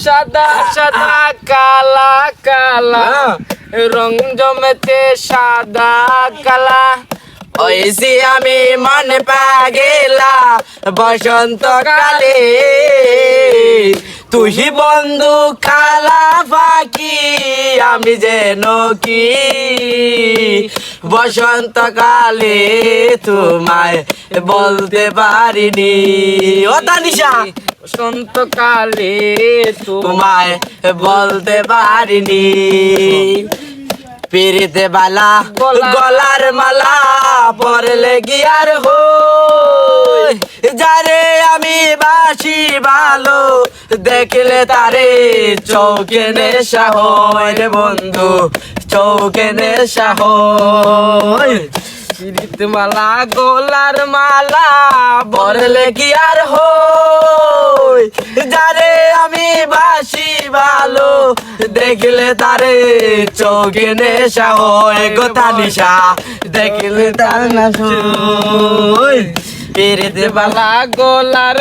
সাদা সাদা কালা কালা রং জমেতে সাদা কালা ওইসি আমি মন পাগেলা বসন্তকালে তুই বন্ধু কালা পাখি আমি যেন কি বসন্তকালে তোমায় বলতে পারিনি ও তানিশা বসন্তকালে তোমায় বলতে পারিনি পিরিতে বালা গলার মালা পরলে গিয়ার হই যারে আমি বাসি ভালো দেখলে তারে চৌকে নেশা হয় রে বন্ধু চৌকে নেশা হয় পিরিতে মালা গলার মালা পরলে গিয়ার হই যারে আমি বাসি ভালো দেখলে তারে চোখে নেশা হয় গো তানিশা দেখলে তার না পিরিতে বালা গলার